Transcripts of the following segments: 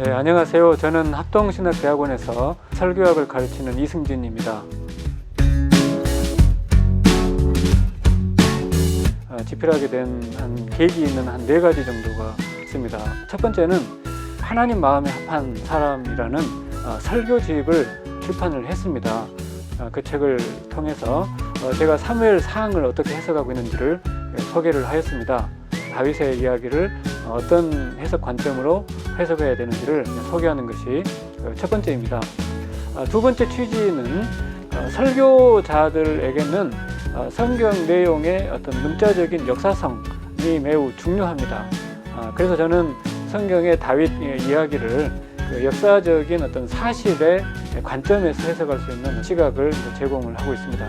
네, 안녕하세요. 저는 합동신학대학원에서 설교학을 가르치는 이승진입니다. 집필하게 된 계기 있는 한 4가지 정도가 있습니다. 첫 번째는 하나님 마음에 합한 사람이라는 설교집을 출판을 했습니다. 그 책을 통해서 제가 사무엘 사항을 어떻게 해석하고 있는지를 소개를 하였습니다. 다윗의 이야기를 어떤 해석 관점으로 해석해야 되는지를 소개하는 것이 첫 번째입니다. 두 번째 취지는 설교자들에게는 성경 내용의 어떤 문자적인 역사성이 매우 중요합니다. 그래서 저는 성경의 다윗 이야기를 역사적인 어떤 사실의 관점에서 해석할 수 있는 시각을 제공을 하고 있습니다.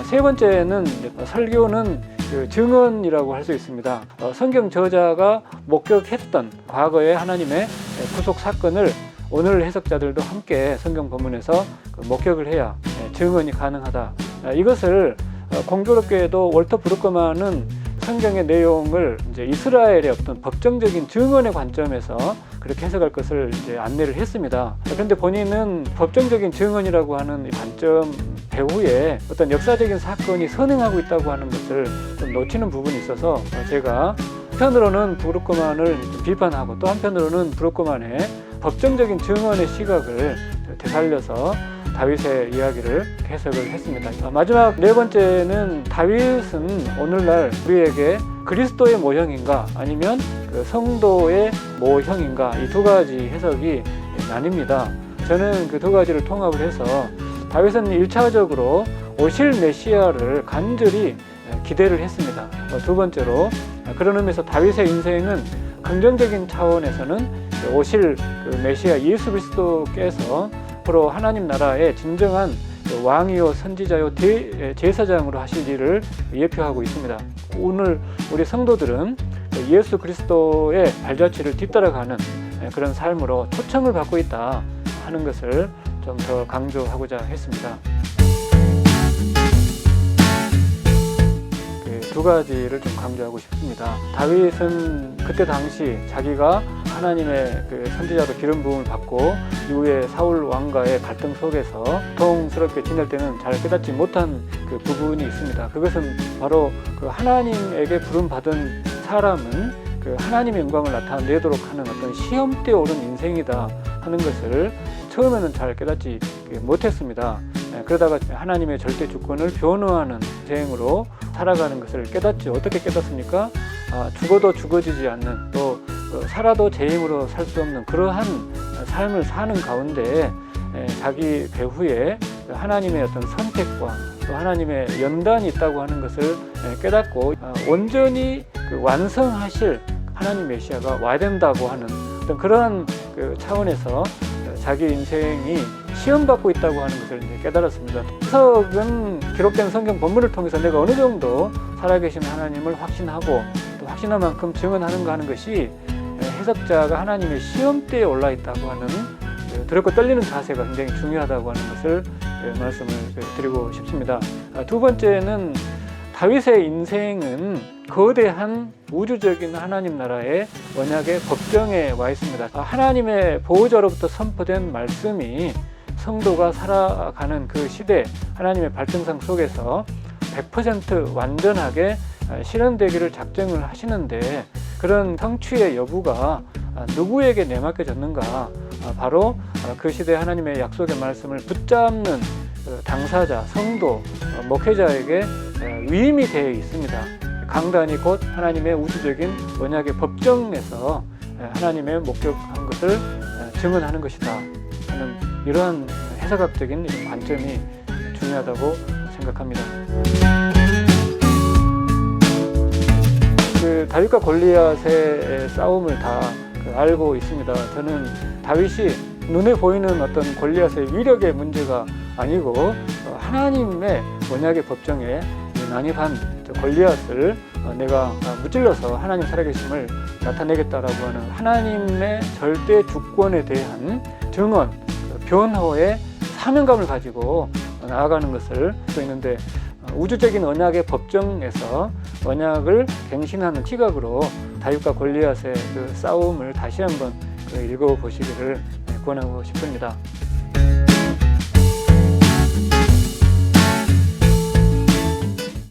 세 번째는 설교는 증언이라고 할 수 있습니다. 성경 저자가 목격했던 과거의 하나님의 구속 사건을 오늘 해석자들도 함께 성경 본문에서 목격을 해야 증언이 가능하다. 이것을 공교롭게도 월터 브루크만은 성경의 내용을 이제 이스라엘의 어떤 법정적인 증언의 관점에서 그렇게 해석할 것을 이제 안내를 했습니다. 그런데 본인은 법정적인 증언이라고 하는 이 관점 배후에 어떤 역사적인 사건이 선행하고 있다고 하는 것을 좀 놓치는 부분이 있어서 제가 한편으로는 브루크만을 비판하고 또 한편으로는 브루크만의 법정적인 증언의 시각을 되살려서 다윗의 이야기를 해석을 했습니다. 마지막 네 번째는 다윗은 오늘날 우리에게 그리스도의 모형인가 아니면 그 성도의 모형인가, 이 두 가지 해석이 나뉩니다. 저는 그 두 가지를 통합을 해서 다윗은 1차적으로 오실 메시아를 간절히 기대를 했습니다. 두 번째로 그런 의미에서 다윗의 인생은 긍정적인 차원에서는 오실 그 메시아 예수 그리스도께서 앞으로 하나님 나라의 진정한 왕이요 선지자요 제사장으로 하실 일을 예표하고 있습니다. 오늘 우리 성도들은 예수 그리스도의 발자취를 뒤따라가는 그런 삶으로 초청을 받고 있다 하는 것을 좀 더 강조하고자 했습니다. 두 가지를 좀 강조하고 싶습니다. 다윗은 그때 당시 자기가 하나님의 그 선지자로 기름 부음을 받고 이후에 사울 왕과의 갈등 속에서 고통스럽게 지낼 때는 잘 깨닫지 못한 그 부분이 있습니다. 그것은 바로 그 하나님에게 부름 받은 사람은 그 하나님의 영광을 나타내도록 하는 어떤 시험대에 오른 인생이다 하는 것을 처음에는 잘 깨닫지 못했습니다. 그러다가 하나님의 절대 주권을 변호하는 인생으로 살아가는 것을 깨닫지. 어떻게 깨닫습니까? 죽어도 죽어지지 않는, 또 살아도 제 힘으로 살 수 없는 그러한 삶을 사는 가운데 자기 배후에 하나님의 어떤 선택과 또 하나님의 연단이 있다고 하는 것을 깨닫고 온전히 완성하실 하나님 메시아가 와야 된다고 하는 어떤 그러한 차원에서 자기 인생이 시험받고 있다고 하는 것을 깨달았습니다. 해석은 기록된 성경 본문을 통해서 내가 어느 정도 살아계신 하나님을 확신하고 또 확신한 만큼 증언하는가 하는 것이 해석자가 하나님의 시험대에 올라 있다고 하는 두렵고 떨리는 자세가 굉장히 중요하다고 하는 것을 말씀을 드리고 싶습니다. 두 번째는 다윗의 인생은 거대한 우주적인 하나님 나라의 언약의 법정에 와 있습니다. 하나님의 보호자로부터 선포된 말씀이 성도가 살아가는 그 시대, 하나님의 발등상 속에서 100% 완전하게 실현되기를 작정을 하시는데, 그런 성취의 여부가 누구에게 내맡겨졌는가? 바로 그 시대 하나님의 약속의 말씀을 붙잡는 당사자, 성도, 목회자에게 위임이 되어 있습니다. 강단이 곧 하나님의 우주적인 언약의 법정에서 하나님의 목격한 것을 증언하는 것이다 하는 이러한 해석학적인 관점이 중요하다고 생각합니다. 그 다윗과 골리앗의 싸움을 다 알고 있습니다. 저는 다윗이 눈에 보이는 어떤 골리앗의 위력의 문제가 아니고 하나님의 언약의 법정에 난입한 골리앗을 내가 무찔러서 하나님 살아계심을 나타내겠다라고 하는 하나님의 절대 주권에 대한 증언, 변호의 사명감을 가지고 나아가는 것을 또 있는데, 우주적인 언약의 법정에서 언약을 갱신하는 시각으로 다윗과 골리앗의 그 싸움을 다시 한번 읽어보시기를 권하고 싶습니다.